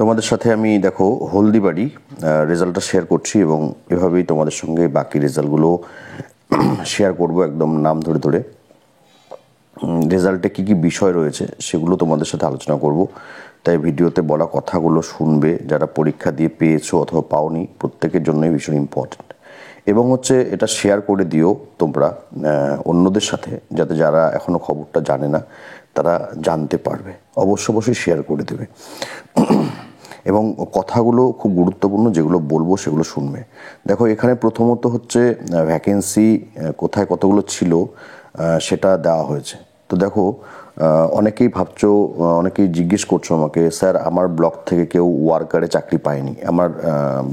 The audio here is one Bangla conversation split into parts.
তোমাদের সাথে আমি দেখো হলদিবাড়ি রেজাল্টটা শেয়ার করছি এবং এভাবেই তোমাদের সঙ্গে বাকি রেজাল্টগুলো শেয়ার করব একদম নাম ধরে ধরে। রেজাল্টে কী কী বিষয় রয়েছে সেগুলো তোমাদের সাথে আলোচনা করব, তাই ভিডিওতে বলা কথাগুলো শুনবে। যারা পরীক্ষা দিয়ে পেয়েছো অথবা পাওনি প্রত্যেকের জন্যই ভীষণ ইম্পর্টেন্ট। এবং এটা শেয়ার করে দিও তোমরা অন্যদের সাথে, যাতে যারা এখনও খবরটা জানে না তারা জানতে পারবে। অবশ্যই শেয়ার করে দেবে। এবং কথাগুলো খুব গুরুত্বপূর্ণ, যেগুলো বলবো সেগুলো শুনবে। দেখো এখানে প্রথমত ভ্যাকেন্সি কোথায় কতগুলো ছিল সেটা দেওয়া হয়েছে। তো দেখো অনেকেই ভাবছো, অনেকেই জিজ্ঞেস করছো আমাকে, স্যার আমার ব্লক থেকে কেউ ওয়ার্কারে চাকরি পায়নি। আমার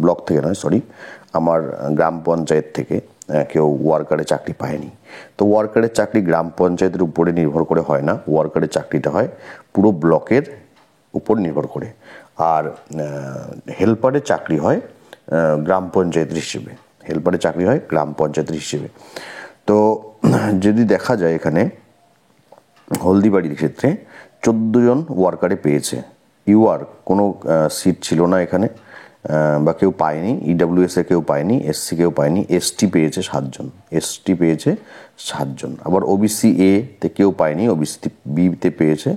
ব্লক থেকে নয়, সরি, আমার গ্রাম পঞ্চায়েত থেকে কেউ ওয়ার্কারে চাকরি পায়নি। তো ওয়ার্কারের চাকরি গ্রাম পঞ্চায়েতের উপরে নির্ভর করে হয় না, ওয়ার্কারের চাকরিটা হয় পুরো ব্লকের উপর নির্ভর করে। আর হেল্পারের চাকরি হয় গ্রাম পঞ্চায়েতের হিসেবে, হেল্পারের চাকরি হয় গ্রাম পঞ্চায়েতের হিসেবে। তো যদি দেখা যায় এখানে হলদিবাড়ির ক্ষেত্রে 14 জন ওয়ার্কারে পেয়েছে। ইউআর কোনো সিট ছিল না এখানে, বা কেউ পায়নি। ইডাব্লিউএসে কেউ পায়নি, এসসি কেউ পায়নি, এসটি পেয়েছে 7 জন, এসটি পেয়েছে 7 জন। আবার ওবিসি এ তে কেউ পায়নি, ওবিসি বিতে পেয়েছে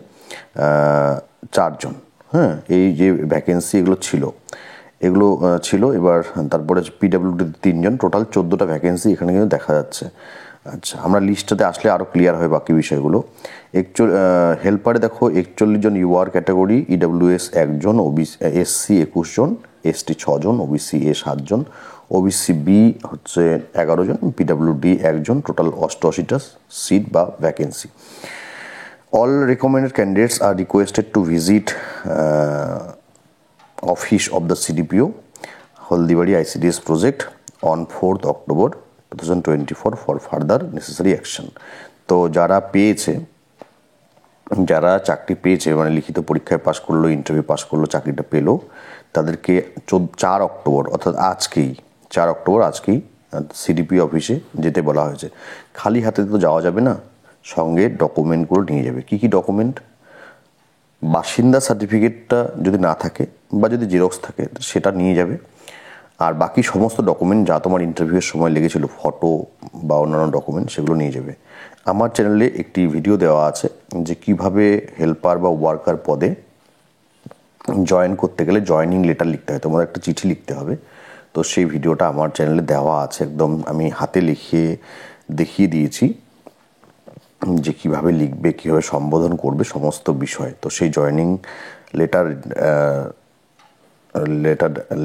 4 জন। হ্যাঁ, এই যে ভ্যাকেন্সি এগুলো ছিল। এবার তারপরে পিডাব্লিউডি 3 জন, টোটাল 14টা ভ্যাকেন্সি এখানে কিন্তু দেখা যাচ্ছে। আচ্ছা, আমরা লিস্টটাতে আসলে আরও ক্লিয়ার হয় বাকি বিষয়গুলো। হেল্পারে দেখো 41 জন ইউআর ক্যাটাগরি, ইডাব্লিউএস 1 জন, ওবিসি এসসি 21 জন, এসটি 6 জন, ওবিসি এ 7 জন, ওবিসি বি 11 জন, পিডাব্লিউডি 1 জন, টোটাল 88টা সিট বা vacancy. All recommended candidates are requested to visit office of the CDPO Haldibari ICDS project on 4th October 2024 for further necessary action. তো যারা চাকরি পেয়েছে, মানে লিখিত পরীক্ষায় পাশ করলো, ইন্টারভিউ পাশ করলো, চাকরিটা পেলো, তাদেরকে 4 অক্টোবর অর্থাৎ আজকেই 4 অক্টোবর আজকেই সিডিপি অফিসে যেতে বলা হয়েছে। খালি হাতে তো যাওয়া যাবে না, সঙ্গে ডকুমেন্টগুলো নিয়ে যাবে। কী কী ডকুমেন্ট? বাসিন্দা সার্টিফিকেটটা যদি না থাকে বা যদি জেরক্স থাকে সেটা নিয়ে যাবে। আর বাকি সমস্ত ডকুমেন্ট যা তোমার ইন্টারভিউয়ের সময় লেগেছিল, ফটো বা অন্যান্য ডকুমেন্ট, সেগুলো নিয়ে যাবে। আমার চ্যানেলে একটি ভিডিও দেওয়া আছে যে কিভাবে হেল্পার বা ওয়ার্কার পদে জয়েন করতে গেলে জয়েনিং লেটার লিখতে হয়, তোমার একটা চিঠি লিখতে হবে। তো সেই ভিডিওটা আমার চ্যানেলে দেওয়া আছে, একদম আমি হাতে লিখিয়ে দেখিয়ে দিয়েছি যে কীভাবে লিখবে, কীভাবে সম্বোধন করবে, সমস্ত বিষয়। তো সেই জয়েনিং লেটার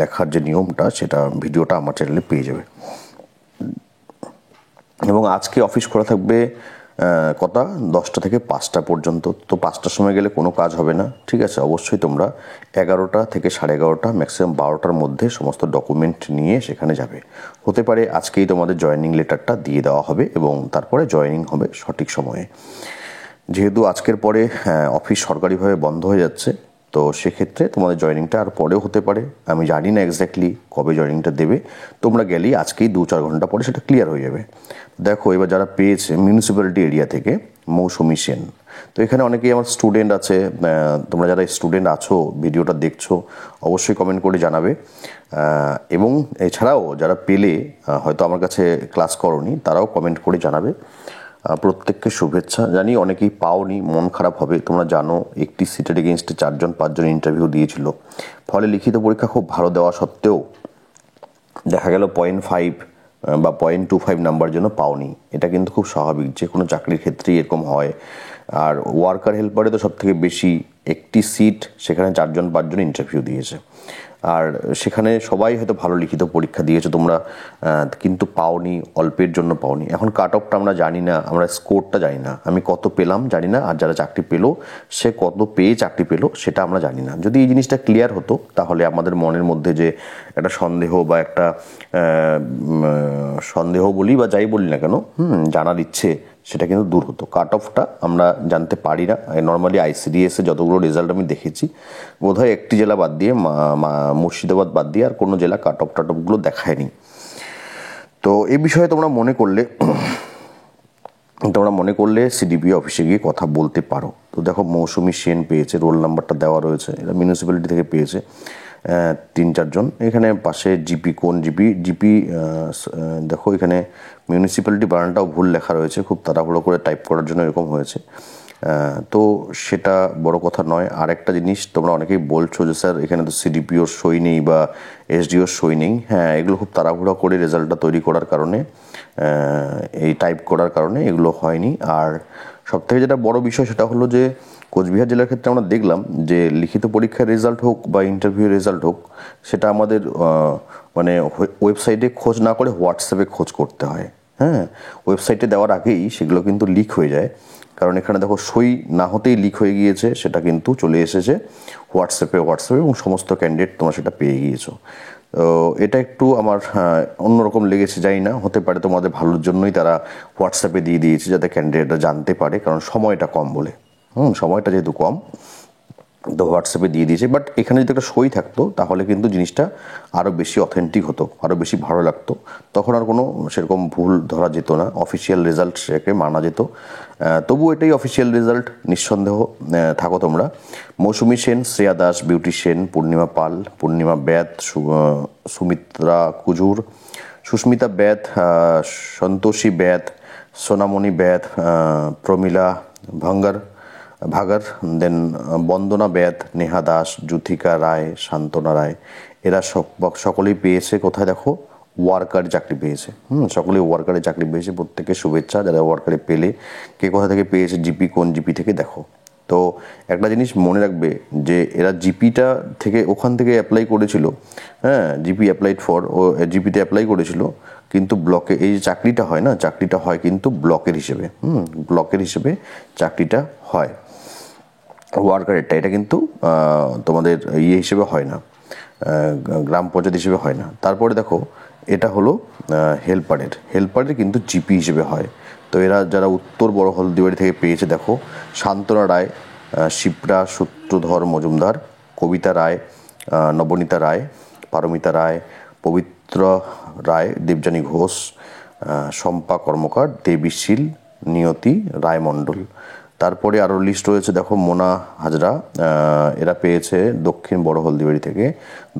লেখার যে নিয়মটা, সেটা ভিডিওটা আমার চ্যানেলে পেয়ে যাবে। এবং আজকে অফিস খোলা থাকবে 10টা থেকে 5টা পর্যন্ত। তো 5টার সময় গেলে কোনো কাজ হবে না, ঠিক আছে? অবশ্যই তোমরা 11টা থেকে 11:30, ম্যাক্সিমাম 12টার মধ্যে সমস্ত ডকুমেন্ট নিয়ে সেখানে যাবে। হতে পারে আজকেই তোমাদের জয়েনিং লেটারটা দিয়ে দেওয়া হবে এবং তারপরে জয়েনিং হবে সঠিক সময়ে। যেহেতু আজকের পরে অফিস সরকারিভাবে বন্ধ হয়ে যাচ্ছে, তো সেক্ষেত্রে তোমাদের জয়েনিংটা আর পরেও হতে পারে। আমি জানি না এক্স্যাক্টলি কবে জয়েনিংটা দেবে। তোমরা গেলেই আজকেই 2-4 ঘন্টা পরে সেটা ক্লিয়ার হয়ে যাবে। দেখো এবার যারা পেয়েছে মিউনিসিপ্যালিটি এরিয়া থেকে, মৌসুমি সেন। তো এখানে অনেকেই আমার স্টুডেন্ট আছে, তোমরা যারা স্টুডেন্ট আছো ভিডিওটা দেখছো অবশ্যই কমেন্ট করে জানাবে। এবং এছাড়াও যারা পেলে, হয়তো আমার কাছে ক্লাস করোনি, তারাও কমেন্ট করে জানাবে। প্রত্যেককে শুভেচ্ছা জানি। অনেকেই পাওনি, মন খারাপ হবে। তোমরা জানো একটি সিটের এগেনস্টে 4-5 জন ইন্টারভিউ দিয়েছিল, ফলে লিখিত পরীক্ষা খুব ভালো দেওয়া সত্ত্বেও দেখা গেল 0.5 বা 0.25 নাম্বার জন্য পাওনি। এটা কিন্তু খুব স্বাভাবিক, যে কোনো চাকরির ক্ষেত্রেই এরকম হয়। আর ওয়ার্কার হেল্পারে তো সবথেকে বেশি, একটি সিট, সেখানে 4-5 জন ইন্টারভিউ দিয়েছে। আর সেখানে সবাই হয়তো ভালো লিখিত পরীক্ষা দিয়েছে তোমরা, কিন্তু পাওনি, অল্পের জন্য পাওনি। এখন কাট অফটা আমরা জানি না, আমরা স্কোরটা জানি না, আমি কত পেলাম জানি না, আর যারা চাকরি পেলো সে কত পেয়ে চাকরি পেলো সেটা আমরা জানি না। যদি এই জিনিসটা ক্লিয়ার হতো, তাহলে আমাদের মনের মধ্যে যে একটা সন্দেহ বা একটা সন্দেহ বলি বা যাই বলি না কেন, জানার ইচ্ছে, সেটা কিন্তু দূর হতো। কাট অফটা আমরা জানতে পারি না। নর্মালি আইসিডিএসে যতগুলো রেজাল্ট আমি দেখেছি, বোধহয় একটি জেলা বাদ দিয়ে, মুর্শিদাবাদ বাদ দিয়ে আর কোনো জেলা কাট অফ টাটঅফগুলো দেখায়নি। তো এই বিষয়ে তোমরা মনে করলে তোমরা মনে করলে সিডিপিও অফিসে গিয়ে কথা বলতে পারো। তো দেখো মৌসুমী সেন পেয়েছে, রোল নাম্বারটা দেওয়া রয়েছে, এটা মিউনিসিপ্যালিটি থেকে পেয়েছে 3-4 জন। এখানে পাশে জিপি, কোন জিপি দেখো এখানে মিউনিসিপ্যালিটি বানানটাও ভুল লেখা রয়েছে, খুব তাড়াহুড়ো করে টাইপ করার জন্য এরকম হয়েছে। তো সেটা বড় কথা নয়। আর একটা জিনিস তোমরা অনেকেই বলছো যে স্যার এখানে তো সিডিপিওর সই নেই বা এসডিওর সই নেই। হ্যাঁ, এগুলো খুব তাড়াহুড়ো করে রেজাল্টটা তৈরি করার কারণে, এই টাইপ করার কারণে এগুলো হয়নি। আর সবথেকে যেটা বড় বিষয় সেটা হলো যে কোচবিহার জেলার ক্ষেত্রে আমরা দেখলাম যে লিখিত পরীক্ষার রেজাল্ট হোক বা ইন্টারভিউ রেজাল্ট হোক, সেটা আমাদের মানে ওয়েবসাইটে খোঁজ না করে হোয়াটসঅ্যাপে খোঁজ করতে হয়। হ্যাঁ, ওয়েবসাইটে দেওয়ার আগেই সেগুলো কিন্তু লিক হয়ে যায়, কারণ এখানে দেখো সই না হতেই লিক হয়ে গিয়েছে, সেটা কিন্তু চলে এসেছে হোয়াটসঅ্যাপে এবং সমস্ত ক্যান্ডিডেট তোমরা সেটা পেয়ে গিয়েছো। তো এটা একটু আমার অন্যরকম লেগেছে, জানি না, হতে পারে তোমাদের ভালোর জন্যই তারা হোয়াটসঅ্যাপে দিয়ে দিয়েছে যাতে ক্যান্ডিডেটরা জানতে পারে, কারণ সময়টা কম বলে। সময়টা যেহেতু কম, তো হোয়াটসঅ্যাপে দিয়ে দিয়েছে। বাট এখানে যদি একটা সই থাকতো তাহলে কিন্তু জিনিসটা আরও বেশি অথেন্টিক হতো, আরও বেশি ভালো লাগতো। তখন আর কোনো সেরকম ভুল ধরা যেত না, অফিসিয়াল রেজাল্ট সেটাকে মানা যেত। তবু এটাই অফিসিয়াল রেজাল্ট, নিঃসন্দেহ থাকো তোমরা। মৌসুমী সেন, শ্রেয়া দাস, বিউটি সেন, পূর্ণিমা পাল, পূর্ণিমা ব্যাদ, সুমিত্রা কুজুর, সুস্মিতা ব্যাদ, সন্তোষী ব্যাদ, সোনামণি ব্যাদ, প্রমীলা ভাগার, দেন বন্দনা ব্যাদ, নেহা দাস, যুথিকা রায়, শান্তনা রায়, এরা সকলেই পেয়েছে কোথায় দেখো ওয়ার্কারি চাকরি পেয়েছে। সকলেই ওয়ার্কারি চাকরি পেয়েছে, প্রত্যেকে শুভেচ্ছা যারা ওয়ার্কারি পেলে। কে কোথা থেকে পেয়েছে, জিপি, কোন জিপি থেকে দেখো। তো একটা জিনিস মনে রাখবে যে এরা জিপিটা থেকে ওখান থেকে অ্যাপ্লাই করেছিল। হ্যাঁ, জিপি অ্যাপ্লাইড ফর, ও জিপিতে অ্যাপ্লাই করেছিল, কিন্তু ব্লকে এই যে চাকরিটা হয় না, চাকরিটা হয় কিন্তু ব্লকের হিসেবে। ব্লকের হিসেবে চাকরিটা হয়, ওয়ার্কারেরটা, এটা কিন্তু তোমাদের ইয়ে হিসেবে হয় না, গ্রাম পঞ্চায়েত হিসেবে হয় না। তারপরে দেখো এটা হলো হেল্পারের কিন্তু জিপি হিসেবে হয়। তো এরা যারা উত্তর বড় হলদিবাড়ি থেকে পেয়েছে দেখো, শান্তনা রায়, শিপ্রা সূত্রধর মজুমদার, কবিতা রায়, নবনীতা রায়, পারমিতা রায়, পবিত্র রায়, দেবযানী ঘোষ, শম্পা কর্মকার, দেবীশীল, নিয়তি রায়মণ্ডল। তারপরে আরও লিস্ট রয়েছে দেখো, মোনা হাজরা, এরা পেয়েছে দক্ষিণ বড় হলদিবাড়ি থেকে,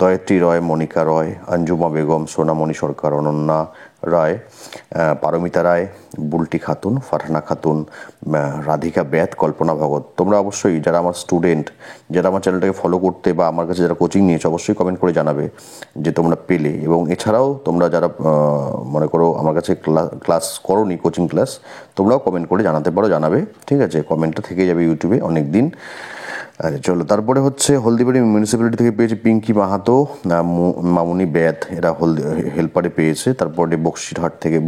দয়েত্রী রয়, মনিকা রয়, অঞ্জুমা বেগম, সোনামণি সরকার, অনন্যা রায়, পারমিতা রায়, বুলটি খাতুন, ফারহানা খাতুন, রাধিকা ব্যাত, কল্পনা ভগত। তোমরা অবশ্যই যারা আমার স্টুডেন্ট, যারা আমার চ্যানেলটাকে ফলো করতে বা আমার কাছে যারা কোচিং নিয়েছো, অবশ্যই কমেন্ট করে জানাবে যে তোমরা পেলে। এবং এছাড়াও তোমরা যারা মনে করো আমার কাছে ক্লাস করোনি, কোচিং ক্লাস, তোমরাও কমেন্ট করে জানাতে পারো, জানাবে, ঠিক আছে? কমেন্টটা থেকে যাবে ইউটিউবে অনেক দিন। আচ্ছা চলো, তারপরে হচ্ছে হলদিবাড়ি মিউনিসিপ্যালিটি থেকে পেয়েছে পিঙ্কি মাহাতো, মামুনি ব্যাত, এরা হেল্পারে পেয়েছে। তারপরে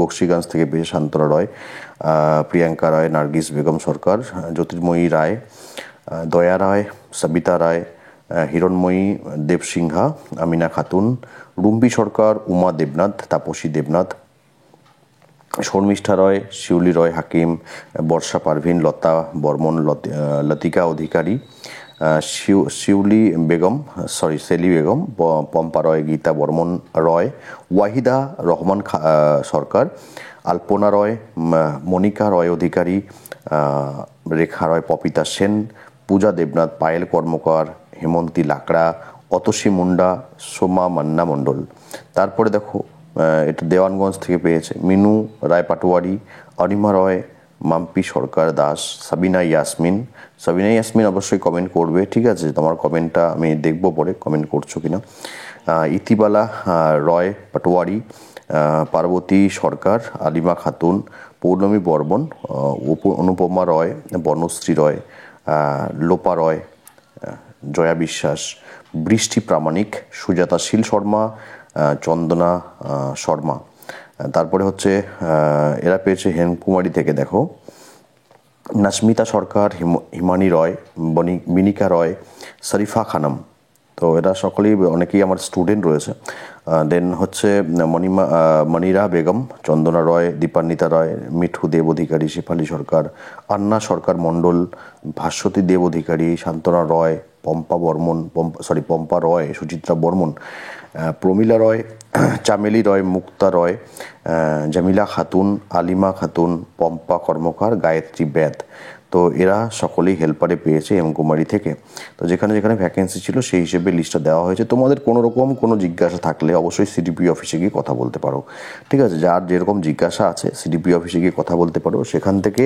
বক্সিগঞ্জ থেকে পেয়েছে শান্তরা রয়, প্রিয়াঙ্কা রায়, নার্গিস বেগম সরকার, জ্যোতির্ময়ী রায়, দয়া রায়, সবিতা রায়, হিরণময়ী দেবসিংহা, আমিনা খাতুন, রুম্পি সরকার, উমা দেবনাথ, তাপসী দেবনাথ, শর্মিষ্ঠা রয়, শিউলি রয় হাকিম, বর্ষা পারভিন, লতা বর্মন, লতিকা অধিকারী, সেলি বেগম, পম্পা রয়, গীতা বর্মন রয়, ওয়াহিদা রহমান সরকার, আলপনা রয়, মনিকা রয় অধিকারী, রেখা রয়, পপিতা সেন, পূজা দেবনাথ, পায়েল কর্মকার, হেমন্তী লাকড়া, অতসী মুন্ডা, সোমা মান্না মণ্ডল। তারপরে দেখো এটা দেওয়ানগঞ্জ থেকে পেয়েছে মিনু রায় পাটোয়ারি, অনিমা রয়, মাম্পি সরকার দাস, সাবিনা ইয়াসমিন অবশ্যই কমেন্ট করবে, ঠিক আছে? তোমার কমেন্টটা আমি দেখবো পরে, কমেন্ট করছো কিনা। ইতিবালা রয় পাটোয়ারি, পার্বতী সরকার, আলিমা খাতুন, পৌর্ণমী বর্মন, অনুপমা রয়, বনশ্রী রয়, লোপা রয়, জয়া বিশ্বাস, বৃষ্টি প্রামাণিক, সুজাতা শীল শর্মা, চন্দনা শর্মা। তারপরে হচ্ছে এরা পেয়েছে হেমকুমারী থেকে দেখো, নাস্মিতা সরকার, হিমানি রয়, বিনিকা রয়, শরীফা খানম। তো এরা সকলেই অনেকেই আমার স্টুডেন্ট রয়েছে। দেন হচ্ছে মনিরা বেগম, চন্দনা রয়, দীপান্বিতা রয়, মিঠু দেব অধিকারী, শেফালি সরকার, আন্না সরকার মণ্ডল, ভাস্বতী দেব অধিকারী, শান্তনা রয়, পম্পা রয়, সুচিত্রা বর্মন, প্রমীলা রয়, চামেলি রয়, মুক্তা রয়, জামিলা খাতুন, আলিমা খাতুন, পম্পা কর্মকার, গায়ত্রী ব্যাদ। তো এরা সকলেই হেল্পারে পেয়েছে এম কুমারী থেকে। তো যেখানে যেখানে ভ্যাকেন্সি ছিল সেই হিসেবে লিস্টটা দেওয়া হয়েছে। তোমাদের কোনো রকম কোনো জিজ্ঞাসা থাকলে অবশ্যই সিডিপি অফিসে গিয়ে কথা বলতে পারো, ঠিক আছে? যার যেরকম জিজ্ঞাসা আছে সিডিপি অফিসে গিয়ে কথা বলতে পারো, সেখান থেকে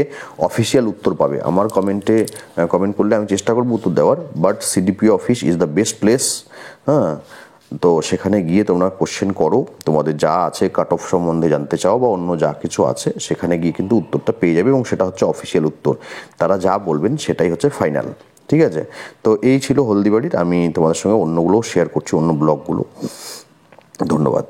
অফিসিয়াল উত্তর পাবে। আমার কমেন্ট করলে আমি চেষ্টা করবো উত্তর দেওয়ার, but CDP office is the best place. হ্যাঁ, তো সেখানে গিয়ে তোমরা কোশ্চেন করো, তোমাদের যা আছে কাট অফ সম্বন্ধে জানতে চাও বা অন্য যা কিছু আছে, সেখানে গিয়ে কিন্তু উত্তরটা পেয়ে যাবে এবং সেটা হচ্ছে অফিসিয়াল উত্তর। তারা যা বলবেন সেটাই হচ্ছে ফাইনাল, ঠিক আছে? তো এই ছিল হলদিবাড়ির। আমি তোমাদের সঙ্গে অন্যগুলোও শেয়ার করছি, অন্য ব্লগগুলো। ধন্যবাদ।